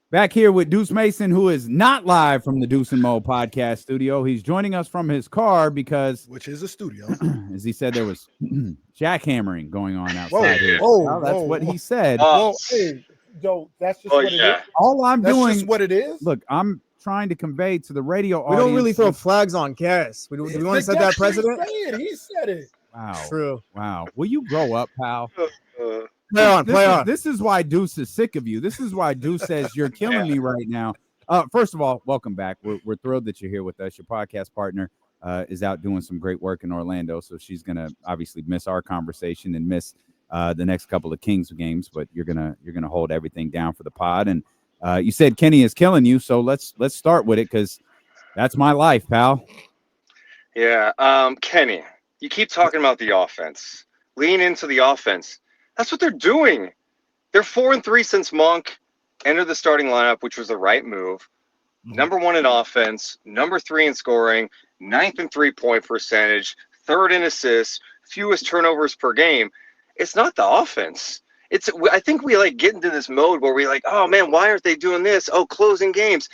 Back here with Deuce Mason, who is not live from the Deuce and Mo podcast studio. He's joining us from his car because, which is a studio, as he said, there was jackhammering going on Whoa, outside here. whoa, Well, that's whoa, what whoa. he said. Well, hey, yo, that's just what it is. All I'm That's doing, just what it is. look, I'm trying to convey to the radio We audience. don't really throw flags on gas. Do we want to set that precedent? He said it. Wow. True. Wow. Will you grow up, pal? Play on. This is why Deuce is sick of you. This is why Deuce says you're killing me right now. First of all, welcome back. We're thrilled that you're here with us. Your podcast partner is out doing some great work in Orlando, so she's gonna obviously miss our conversation and miss the next couple of Kings games. But you're gonna hold everything down for the pod. And you said Kenny is killing you, so let's start with it because that's my life, pal. Yeah, Kenny, you keep talking about the offense. Lean into the offense. That's what they're doing. They're 4-3 since Monk entered the starting lineup, which was the right move. Number 1 in offense, number 3 in scoring, 9th in three-point percentage, 3rd in assists, fewest turnovers per game. It's not the offense. I think we get into this mode where we oh man, why aren't they doing this? Oh, closing games.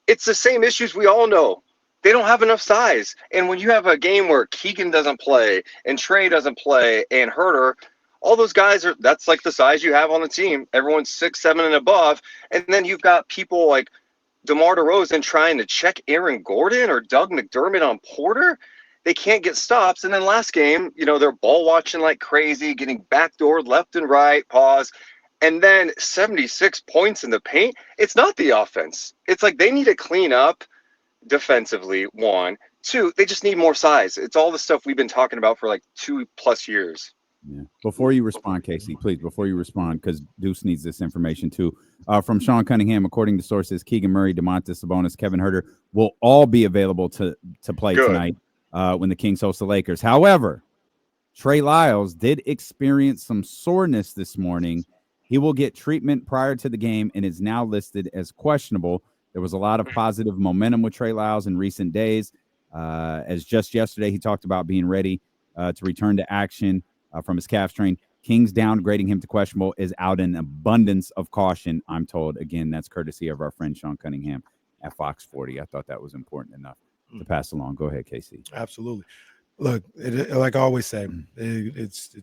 It's the same issues we all know. They don't have enough size. And when you have a game where Keegan doesn't play and Trey doesn't play and Herter, all those guys that's the size you have on the team. Everyone's 6'7" and above. And then you've got people like DeMar DeRozan trying to check Aaron Gordon or Doug McDermott on Porter. They can't get stops. And then last game, they're ball watching like crazy, getting backdoored left and right, pause. And then 76 points in the paint. It's not the offense. It's they need to clean up defensively, 1. 2, they just need more size. It's all the stuff we've been talking about for 2+ years. Yeah. Before you respond, Casey, please, before you respond, because Deuce needs this information too. From Sean Cunningham, according to sources, Keegan Murray, Domantas Sabonis, Kevin Huerter will all be available to play tonight when the Kings host the Lakers. However, Trey Lyles did experience some soreness this morning. He will get treatment prior to the game and is now listed as questionable. There was a lot of positive momentum with Trey Lyles in recent days. As just yesterday, he talked about being ready to return to action from his calf strain. Kings downgrading him to questionable is out in abundance of caution, I'm told. Again, that's courtesy of our friend Sean Cunningham at Fox 40. I thought that was important enough to pass along. Go ahead, Casey. Absolutely. Look, like I always say, it's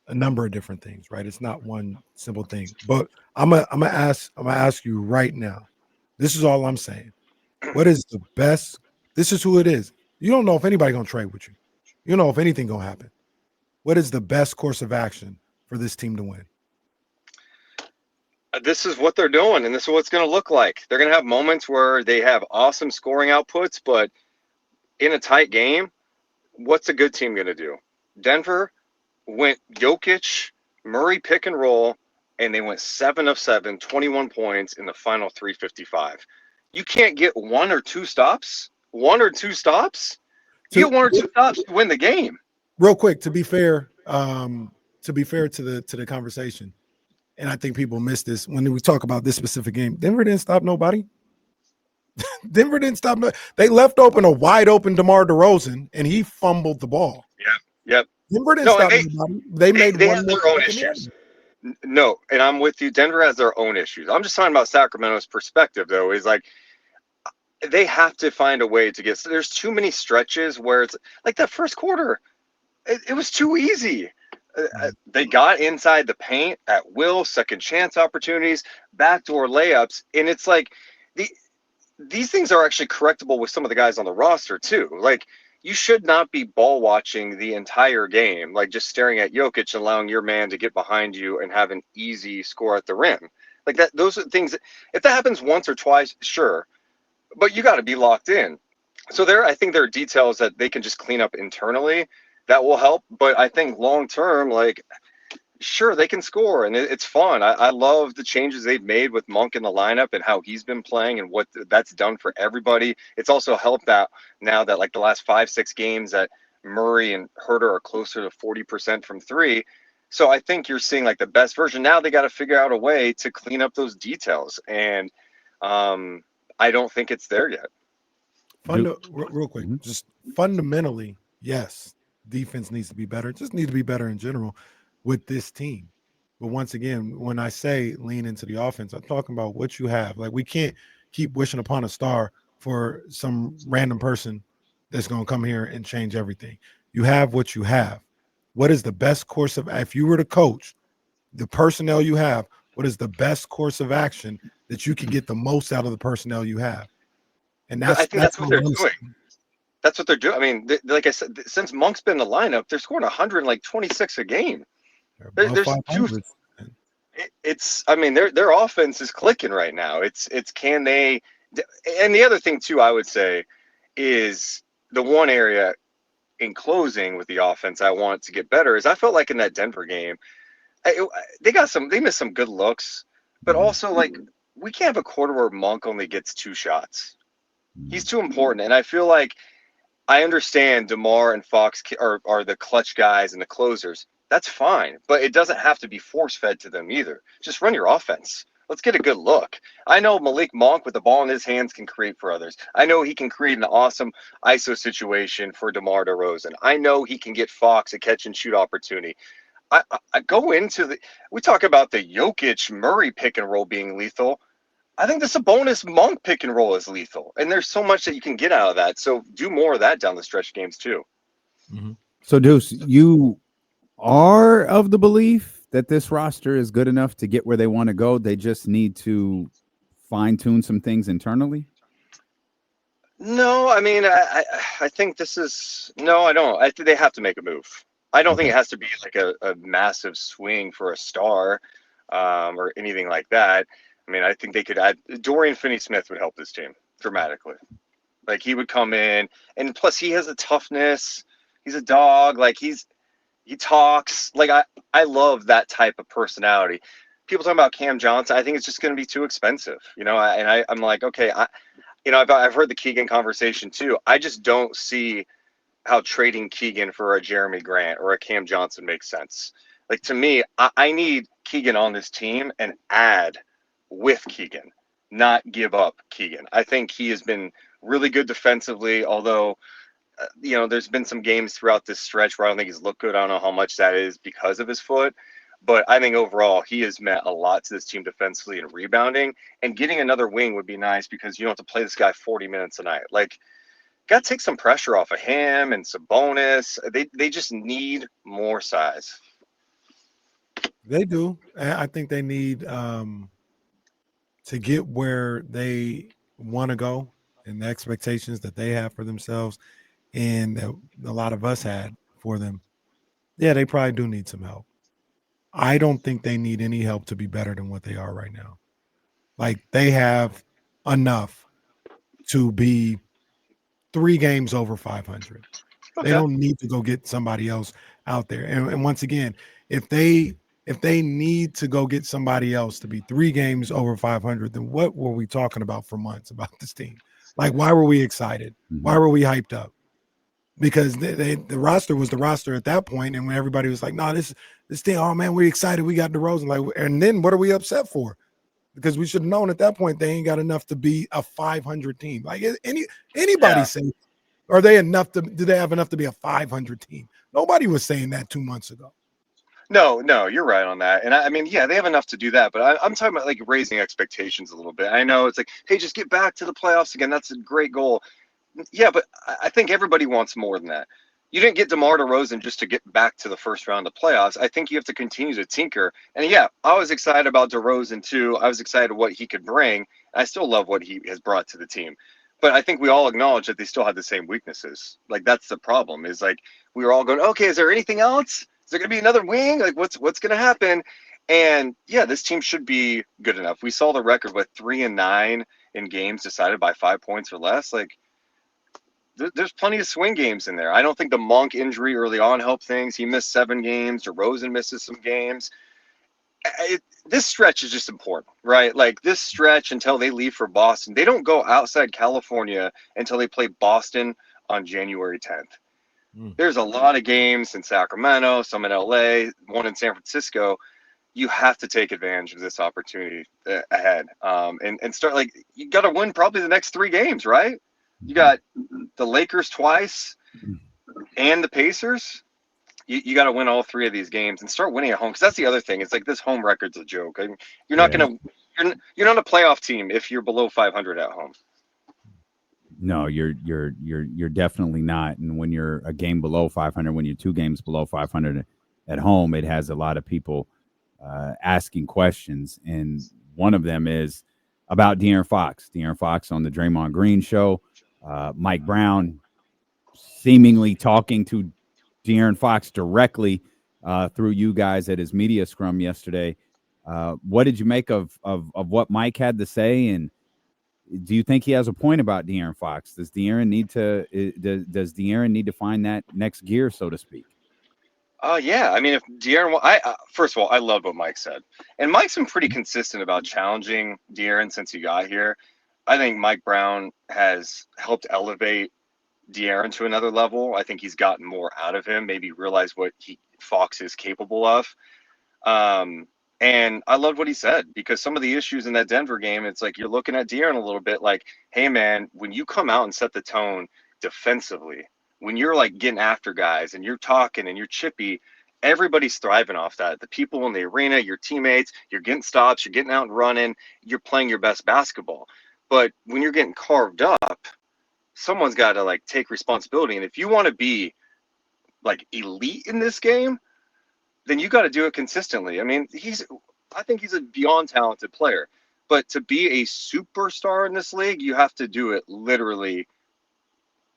a number of different things, right? It's not one simple thing. But I'm gonna ask you right now. This is all I'm saying. What is the best? This is who it is. You don't know if anybody gonna trade with you. You don't know if anything gonna happen. What is the best course of action for this team to win? This is what they're doing, and this is what it's going to look like. They're going to have moments where they have awesome scoring outputs, but in a tight game, what's a good team going to do? Denver went Jokic, Murray pick and roll, and they went 7 of 7, 21 points in the final 3:55. You can't get 1 or 2 stops? 1 or 2 stops? You get 1 or 2 stops to win the game. Real quick, to be fair to the conversation, and I think people miss this when we talk about this specific game. Denver didn't stop nobody. Denver didn't stop. They left open a wide open DeMar DeRozan, and he fumbled the ball. Yep. Denver didn't stop nobody. They made they one have more their own issues. No, and I'm with you. Denver has their own issues. I'm just talking about Sacramento's perspective, though. Is they have to find a way to get. There's too many stretches where it's that first quarter. It was too easy. They got inside the paint at will, second chance opportunities, backdoor layups, and it's these things are actually correctable with some of the guys on the roster too. You should not be ball watching the entire game, just staring at Jokic and allowing your man to get behind you and have an easy score at the rim. That. Those are things. If that happens once or twice, sure, but you got to be locked in. So I think there are details that they can just clean up internally. That will help, but I think long term, sure, they can score, and it's fun. I love the changes they've made with Monk in the lineup and how he's been playing and what that's done for everybody. It's also helped out now that the last 5-6 games that Murray and Herter are closer to 40% from 3. So I think you're seeing the best version. Now they got to figure out a way to clean up those details, and I don't think it's there yet. Real quick, just fundamentally, yes. Defense needs to be better. Just need to be better in general with this team. But once again, when I say lean into the offense, I'm talking about what you have. Like, we can't keep wishing upon a star for some random person that's going to come here and change everything. You have what you have. What is the best course of, if you were to coach the personnel you have, what is the best course of action that you can get the most out of the personnel you have? And But I think that's what they're all I'm doing. saying. That's what they're doing. I mean, like I said, since Monk's been in the lineup, they're scoring 126 a game. They're above There's two. 500. It's. I mean, their offense is clicking right now. It's can they? And the other thing too, I would say, is the one area in closing with the offense I want to get better is I felt like in that Denver game, they missed some good looks, but also like we can't have a quarter where Monk only gets 2 shots. He's too important, and I feel like I understand DeMar and Fox are the clutch guys and the closers. That's fine, but it doesn't have to be force-fed to them either. Just run your offense. Let's get a good look. I know Malik Monk with the ball in his hands can create for others. I know he can create an awesome ISO situation for DeMar DeRozan. I know he can get Fox a catch-and-shoot opportunity. I go into the – we talk about the Jokic-Murray pick-and-roll being lethal. I think the Sabonis Monk pick and roll is lethal, and there's so much that you can get out of that. So do more of that down the stretch games too. Mm-hmm. So Deuce, you are of the belief that this roster is good enough to get where they want to go. They just need to fine tune some things internally. No, I mean, I think this is no, I don't. I think they have to make a move. I don't think it has to be like a massive swing for a star or anything like that. I mean, I think they could add Dorian Finney-Smith would help this team dramatically. Like he would come in, and plus he has a toughness. He's a dog. Like he talks. Like I love that type of personality. People talking about Cam Johnson. I think it's just going to be too expensive, you know. I'm like, okay, I've heard the Keegan conversation too. I just don't see how trading Keegan for a Jeremy Grant or a Cam Johnson makes sense. Like to me, I need Keegan on this team and add with Keegan, not give up Keegan. I think he has been really good defensively, although, there's been some games throughout this stretch where I don't think he's looked good. I don't know how much that is because of his foot, but I think overall he has meant a lot to this team defensively and rebounding, and getting another wing would be nice because you don't have to play this guy 40 minutes a night. Like, got to take some pressure off of him and Sabonis. They just need more size. They do. I think they need to get where they want to go and the expectations that they have for themselves and that a lot of us had for them. Yeah, they probably do need some help. I don't think they need any help to be better than what they are right now. Like, they have enough to be 3 games over 500. Okay. They don't need to go get somebody else out there. And once again, if they need to go get somebody else to be 3 games over 500, then what were we talking about for months about this team? Like, why were we excited? Why were we hyped up? Because the roster was the roster at that point, and when everybody was like, "No, this team, oh man, we're excited, we got DeRozan." Like, and then what are we upset for? Because we should have known at that point they ain't got enough to be a 500 team. Like, anybody say, are they enough to? Do they have enough to be a 500 team? Nobody was saying that 2 months ago. No, you're right on that. And I mean, yeah, they have enough to do that, but I'm talking about like raising expectations a little bit. I know it's like, hey, just get back to the playoffs again. That's a great goal. Yeah, but I think everybody wants more than that. You didn't get DeMar DeRozan just to get back to the first round of playoffs. I think you have to continue to tinker. And yeah, I was excited about DeRozan too. I was excited what he could bring. I still love what he has brought to the team. But I think we all acknowledge that they still have the same weaknesses. Like, that's the problem, is like we were all going, okay, is there anything else? Is there going to be another wing? Like, what's going to happen? And yeah, this team should be good enough. We saw the record with 3-9 in games decided by 5 points or less. Like, there's plenty of swing games in there. I don't think the Monk injury early on helped things. He missed 7 games. DeRozan misses some games. This stretch is just important, right? Like, this stretch until they leave for Boston. They don't go outside California until they play Boston on January 10th. There's a lot of games in Sacramento, some in LA, one in San Francisco. You have to take advantage of this opportunity ahead and start, like, you got to win probably the next 3 games, right? You got the Lakers twice and the Pacers. you got to win all 3 of these games and start winning at home. Because that's the other thing. It's like this home record's a joke. I mean, you're not a playoff team if you're below 500 at home. No, you're definitely not. And when you're a game below 500, when you're 2 games below 500 at home, it has a lot of people asking questions. And one of them is about De'Aaron Fox. De'Aaron Fox on the Draymond Green show. Mike Brown seemingly talking to De'Aaron Fox directly through you guys at his media scrum yesterday. What did you make of what Mike had to say? And do you think he has a point about De'Aaron Fox? Does De'Aaron need to find that next gear, so to speak? Yeah. I mean, if De'Aaron, first of all, I love what Mike said, and Mike's been pretty consistent about challenging De'Aaron since he got here. I think Mike Brown has helped elevate De'Aaron to another level. I think he's gotten more out of him, maybe realized what Fox is capable of. And I loved what he said, because some of the issues in that Denver game, it's like you're looking at De'Aaron a little bit like, hey, man, when you come out and set the tone defensively, when you're like getting after guys and you're talking and you're chippy, everybody's thriving off that. The people in the arena, your teammates, you're getting stops, you're getting out and running, you're playing your best basketball. But when you're getting carved up, someone's got to like take responsibility. And if you want to be like elite in this game, then you got to do it consistently. I mean, I think he's a beyond talented player, but to be a superstar in this league, you have to do it literally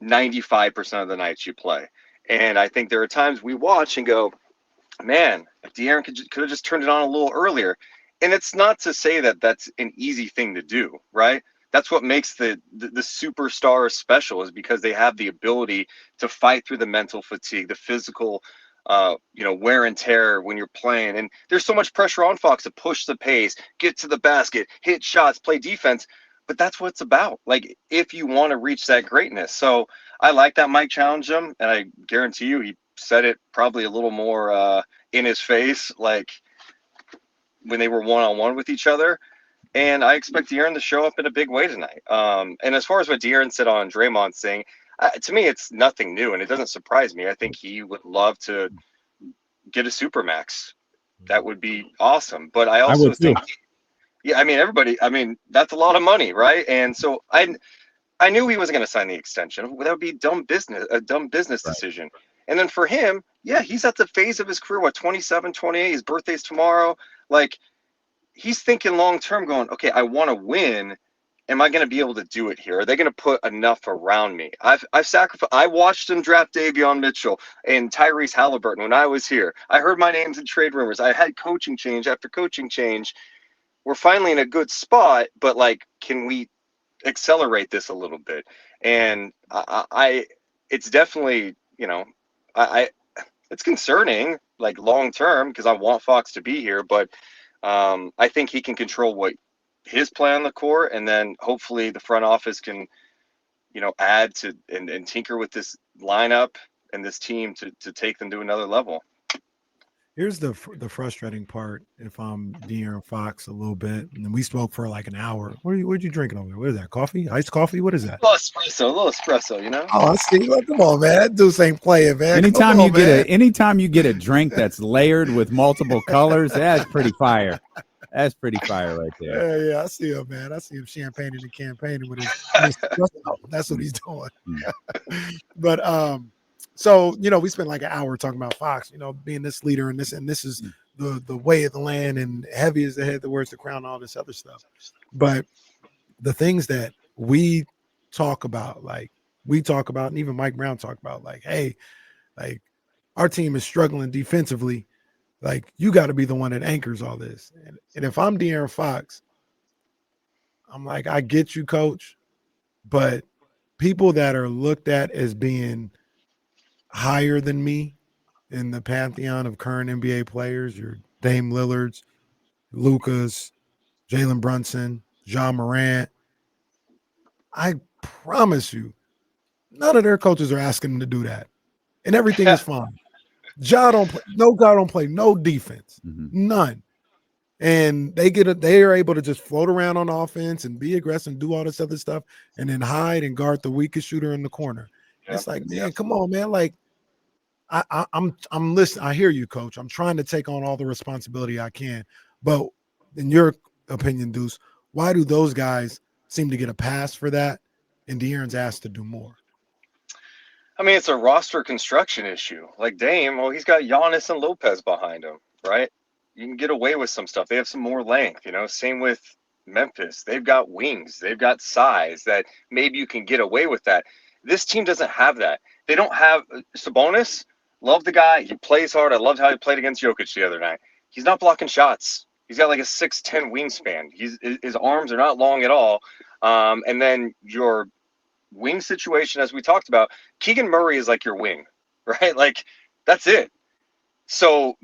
95% of the nights you play. And I think there are times we watch and go, man, if De'Aaron could have just turned it on a little earlier. And it's not to say that that's an easy thing to do, right? That's what makes the superstar special, is because they have the ability to fight through the mental fatigue, the physical wear and tear when you're playing. And there's so much pressure on Fox to push the pace, get to the basket, hit shots, play defense. But that's what it's about, like, if you want to reach that greatness. So I like that Mike challenged him, and I guarantee you he said it probably a little more in his face, like when they were one-on-one with each other. And I expect De'Aaron to show up in a big way tonight. And as far as what De'Aaron said on Draymond's thing, to me, it's nothing new, and it doesn't surprise me. I think he would love to get a Supermax. That would be awesome. But I also think, yeah, I mean, that's a lot of money, right? And so I knew he wasn't going to sign the extension. That would be a dumb business decision. And then for him, yeah, he's at the phase of his career, 27, 28, his birthday's tomorrow. Like, he's thinking long-term, going, okay, I want to win. Am I going to be able to do it here? Are they going to put enough around me? I've sacrificed. I watched them draft Davion Mitchell and Tyrese Halliburton when I was here. I heard my names in trade rumors. I had coaching change after coaching change. We're finally in a good spot, but like, can we accelerate this a little bit? And it's definitely, it's concerning, like, long-term, because I want Fox to be here, but I think he can control what his play on the court, and then hopefully the front office can, add to and tinker with this lineup and this team to take them to another level. Here's the frustrating part. If I'm De'Aaron Fox a little bit, and we spoke for like an hour. What are you drinking over there? What is that? Coffee? Iced coffee? What is that? A little espresso, Oh, I see. Look, come on, man. That Deuce ain't playing, man. Anytime you get a drink that's layered with multiple colors, that's pretty fire. That's pretty fire right there. Yeah, I see him, man. I see him champagning and campaigning with his that's what he's doing. But so, we spent like an hour talking about Fox, being this leader and this is the way of the land, and heavy is the head that wears the crown, all this other stuff. But the things that we talk about, and even Mike Brown talked about, like, hey, like, our team is struggling defensively. Like, you got to be the one that anchors all this. And if I'm De'Aaron Fox, I'm like, I get you, coach, but people that are looked at as being higher than me in the pantheon of current NBA players, your Dame Lillards, Lucas, Jalen Brunson, John Morant, I promise you, none of their coaches are asking them to do that. And everything is fine. Ja don't play, no guy don't play no defense, none. And they are able to just float around on offense and be aggressive and do all this other stuff, and then hide and guard the weakest shooter in the corner. It's like, man, come on, man. Like, I'm listening. I hear you, Coach. I'm trying to take on all the responsibility I can. But in your opinion, Deuce, why do those guys seem to get a pass for that, and De'Aaron's asked to do more? I mean, it's a roster construction issue. Like Dame, well, he's got Giannis and Lopez behind him, right? You can get away with some stuff. They have some more length, Same with Memphis. They've got wings. They've got size that maybe you can get away with that. This team doesn't have that. They don't have Sabonis. Love the guy. He plays hard. I loved how he played against Jokic the other night. He's not blocking shots. He's got like a 6'10" wingspan. His arms are not long at all. And then your wing situation, as we talked about, Keegan Murray is like your wing, right? Like, that's it. So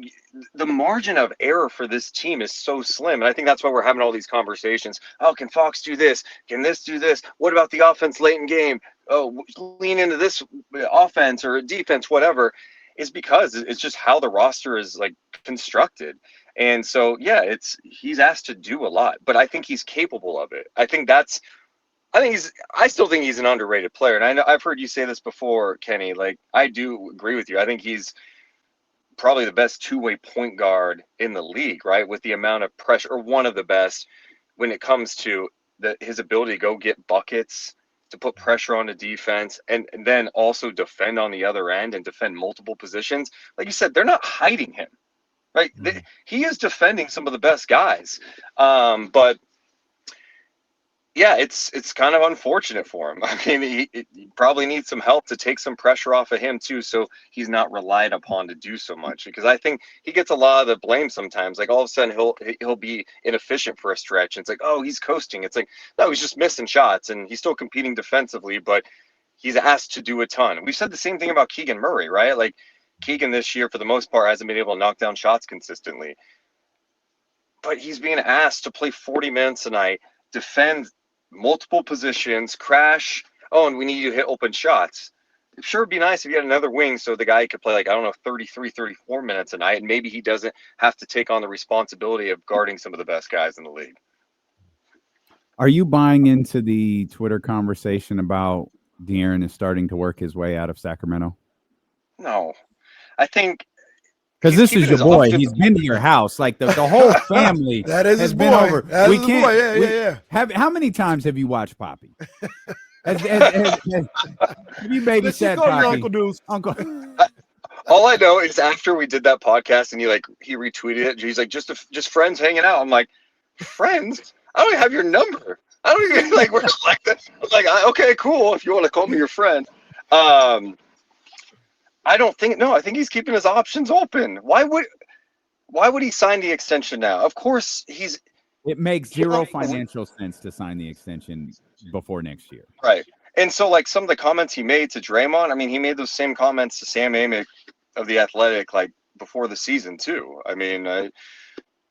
the margin of error for this team is so slim. And I think that's why we're having all these conversations. Oh, can Fox do this? Can this do this? What about the offense late in game? Oh, lean into this offense or defense, whatever. Is because it's just how the roster is like constructed. And so, yeah, he's asked to do a lot, but I think he's capable of it. I still think he's an underrated player. And I know I've heard you say this before, Kenny. Like, I do agree with you. I think he's probably the best two-way point guard in the league, right? With the amount of pressure, or one of the best when it comes to his ability to go get buckets, to put pressure on the defense, and then also defend on the other end and defend multiple positions. Like you said, they're not hiding him, right? Mm-hmm. He is defending some of the best guys. But yeah, it's kind of unfortunate for him. I mean, he probably needs some help to take some pressure off of him too, so he's not relied upon to do so much. Because I think he gets a lot of the blame sometimes. Like all of a sudden he'll be inefficient for a stretch. And it's like, oh, he's coasting. It's like, no, he's just missing shots, and he's still competing defensively, but he's asked to do a ton. We've said the same thing about Keegan Murray, right? Like Keegan this year, for the most part, hasn't been able to knock down shots consistently, but he's being asked to play 40 minutes a night, defend multiple positions, crash. Oh, and we need you to hit open shots. It sure would be nice if you had another wing so the guy could play 33, 34 minutes a night, and maybe he doesn't have to take on the responsibility of guarding some of the best guys in the league. Are you buying into the Twitter conversation about De'Aaron is starting to work his way out of Sacramento? No. I think because this is your boy. He's been to your house. Like the whole family that is has his been boy. over. That is his boy. Yeah. How many times have you watched Poppy? Have you babysat Poppy? Uncle Deuce. Uncle. All I know is after we did that podcast and he retweeted it. He's like, just friends hanging out. I'm like, friends? I don't even have your number. I don't even we're like that. I'm like, okay, cool. If you want to call me your friend. I think he's keeping his options open. Why would he sign the extension now? Of course it makes zero financial sense to sign the extension before next year. Right. And so some of the comments he made to Draymond, I mean, he made those same comments to Sam Amick of The Athletic before the season too. I mean,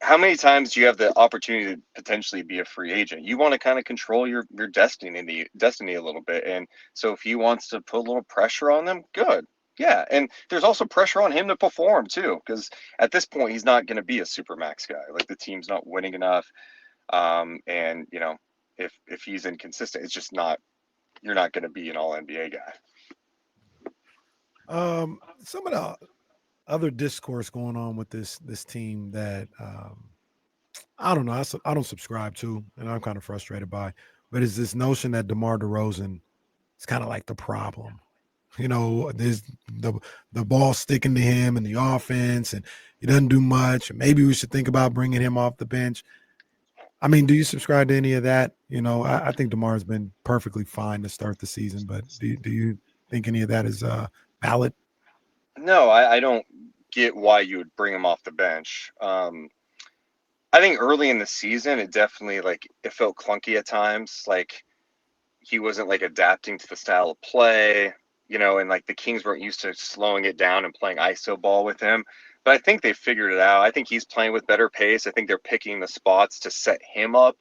how many times do you have the opportunity to potentially be a free agent? You want to kind of control your destiny a little bit. And so if he wants to put a little pressure on them, good. Yeah, and there's also pressure on him to perform too, because at this point he's not going to be a supermax guy. Like the team's not winning enough, and if he's inconsistent, it's just not. You're not going to be an All NBA guy. Some of the other discourse going on with this team that I don't know. I don't subscribe to, and I'm kind of frustrated by. But it's this notion that DeMar DeRozan is kind of like the problem. There's the ball sticking to him in the offense, and he doesn't do much. Maybe we should think about bringing him off the bench. I mean, do you subscribe to any of that? I think DeMar's been perfectly fine to start the season, but do you think any of that is valid? No, I don't get why you would bring him off the bench. I think early in the season, it definitely it felt clunky at times. Like he wasn't adapting to the style of play. And the Kings weren't used to slowing it down and playing ISO ball with him. But I think they figured it out. I think he's playing with better pace. I think they're picking the spots to set him up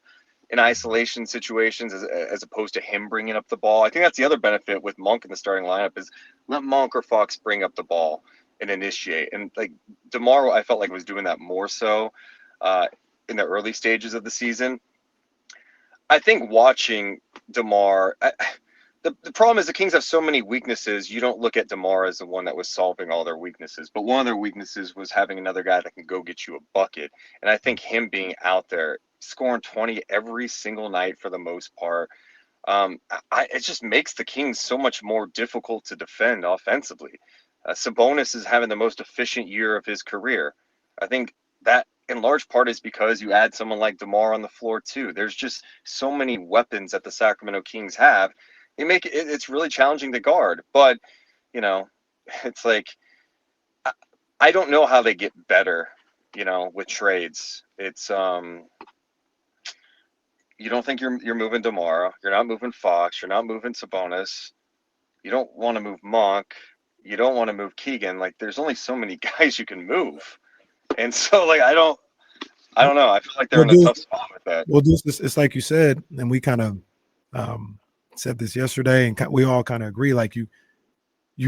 in isolation situations as opposed to him bringing up the ball. I think that's the other benefit with Monk in the starting lineup is let Monk or Fox bring up the ball and initiate. And DeMar, I felt was doing that more so in the early stages of the season. I think watching DeMar, the problem is the Kings have so many weaknesses. You don't look at DeMar as the one that was solving all their weaknesses, but one of their weaknesses was having another guy that can go get you a bucket. And I think him being out there scoring 20 every single night for the most part, it just makes the Kings so much more difficult to defend offensively. Sabonis is having the most efficient year of his career. I think that in large part is because you add someone like DeMar on the floor too. There's just so many weapons that the Sacramento Kings have. They make it's really challenging to guard, but you know, it's like I don't know how they get better, you know, with trades. It's you don't think you're moving DeMar, you're not moving Fox, you're not moving Sabonis, you don't want to move Monk, you don't want to move Keegan. Like there's only so many guys you can move, and so like I don't know. I feel like they're in a tough spot with that. Well, it's like you said, and we kind of said this yesterday, and we all kind of agree. Like you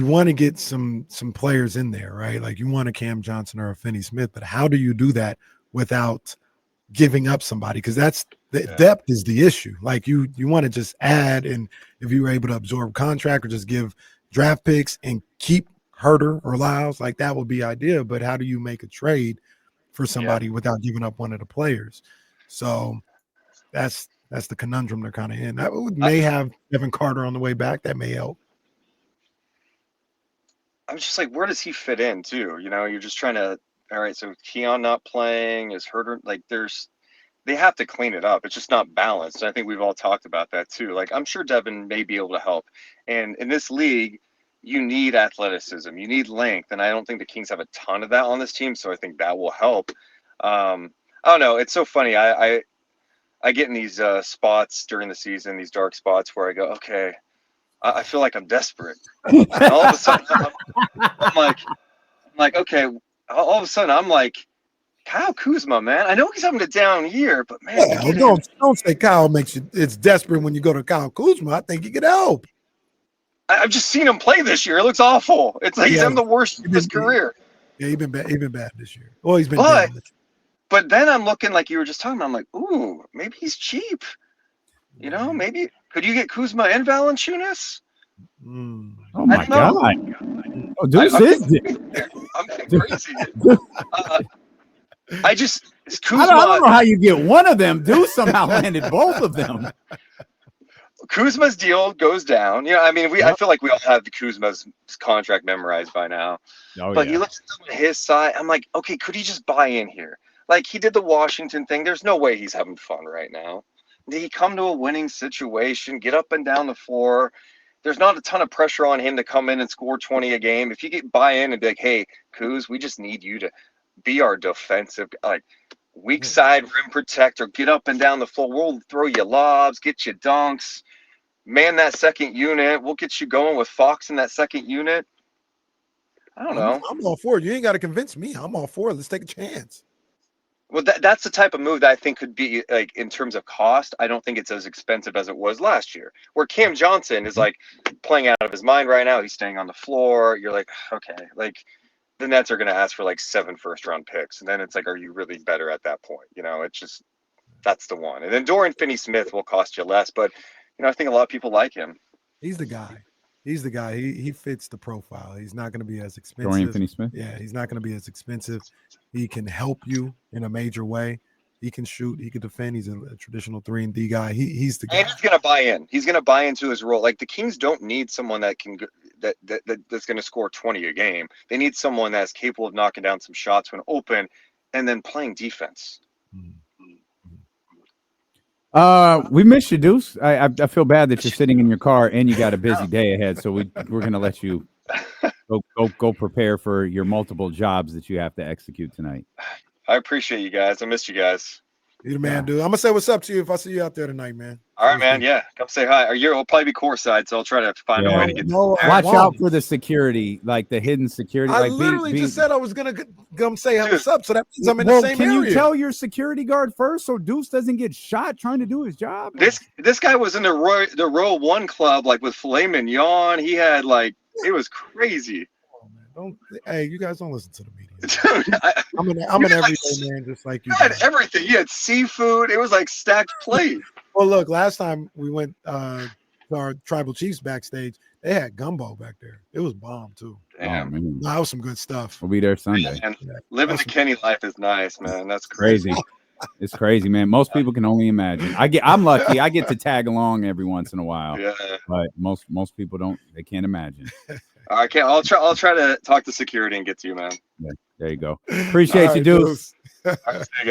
want to get some players in there, right? Like you want a Cam Johnson or a Finney Smith, but how do you do that without giving up somebody? Because that's the depth is the issue. Like you want to just add, and if you were able to absorb contract or just give draft picks and keep Herter or Lyles, like that would be ideal. But how do you make a trade for somebody without giving up one of the players? So that's the conundrum they're kind of in. That may have Evan Carter on the way back. That may help. I'm just like, where does he fit in too? You know, you're just trying to, all right, so Keon not playing, is Herter, like they have to clean it up. It's just not balanced. And I think we've all talked about that too. Like I'm sure Devin may be able to help. And in this league, you need athleticism, you need length. And I don't think the Kings have a ton of that on this team. So I think that will help. I don't know. It's so funny. I get in these spots during the season, these dark spots where I go, okay, I feel like I'm desperate. And all of a sudden, I'm like, okay. All of a sudden, I'm like, Kyle Kuzma, man. I know he's having a down year, but man, don't say Kyle makes you. It's desperate when you go to Kyle Kuzma. I think he could help. I've just seen him play this year. It looks awful. It's like he's having the worst of his career. Yeah, he's been bad. He's been bad this year. Well, he's been down this year. But then I'm looking like you were just talking about. I'm like, ooh, maybe he's cheap. You know, maybe could you get Kuzma and Valanciunas? Oh my God! Oh, Deuce I'm getting crazy. I don't know how you get one of them. Deuce somehow landed both of them. Kuzma's deal goes down. Yeah, I mean, I feel like we all have the Kuzma's contract memorized by now. But you look at his side, I'm like, okay, could he just buy in here? Like he did the Washington thing. There's no way he's having fun right now. Did he come to a winning situation, get up and down the floor? There's not a ton of pressure on him to come in and score 20 a game. If you get buy in and be like, hey, Kuz, we just need you to be our defensive, like weak side rim protector, get up and down the floor. We'll throw you lobs, get you dunks, man that second unit. We'll get you going with Fox in that second unit. I don't know. I'm all for it. You ain't got to convince me. I'm all for it. Let's take a chance. Well, that's the type of move that I think could be like in terms of cost. I don't think it's as expensive as it was last year, where Cam Johnson is like playing out of his mind right now. He's staying on the floor. You're like, okay, like the Nets are going to ask for like 7 first-round picks. And then it's like, are you really better at that point? You know, it's just, that's the one. And then Dorian Finney-Smith will cost you less, but you know, I think a lot of people like him. He's the guy. He's the guy. He fits the profile. He's not going to be as expensive. Dorian Finney-Smith? Yeah, he's not going to be as expensive. He can help you in a major way. He can shoot. He can defend. He's a traditional 3-and-D guy. He's the guy. And he's going to buy in. He's going to buy into his role. Like the Kings don't need someone that can that's going to score 20 a game. They need someone that's capable of knocking down some shots when open, and then playing defense. We missed you, Deuce. I feel bad that you're sitting in your car and you got a busy day ahead. So we're going to let you go prepare for your multiple jobs that you have to execute tonight. I appreciate you guys. I missed you guys. You're the man, dude. I'm gonna say what's up to you if I see you out there tonight, man. All right, man. Yeah, come say hi. We'll probably be courtside, so I'll try to find a way to get. Watch out for the security, like the hidden security. I literally just said I was gonna come say what's up, so that means I'm in the same area. Can you tell your security guard first so Deuce doesn't get shot trying to do his job? This guy was in the Row 1 club, like with filet mignon. He had like it was crazy. Hey, you guys don't listen to the media. Dude, I'm an everyday man, just like you. You had everything. You had seafood. It was like stacked plate. Well, look, last time we went our tribal chiefs backstage, they had gumbo back there. It was bomb too. Damn. Oh, man. That was some good stuff. We'll be there Sunday. And Yeah, living the that's- Kenny life is nice, man. That's crazy. Crazy. It's crazy, man. Most people can only imagine. I'm lucky. I get to tag along every once in a while. Yeah. But most people don't. They can't imagine. I can't. I'll try to talk to security and get to you, man. There you go. Appreciate All you, right, Deuce. Deuce. All right, see you guys.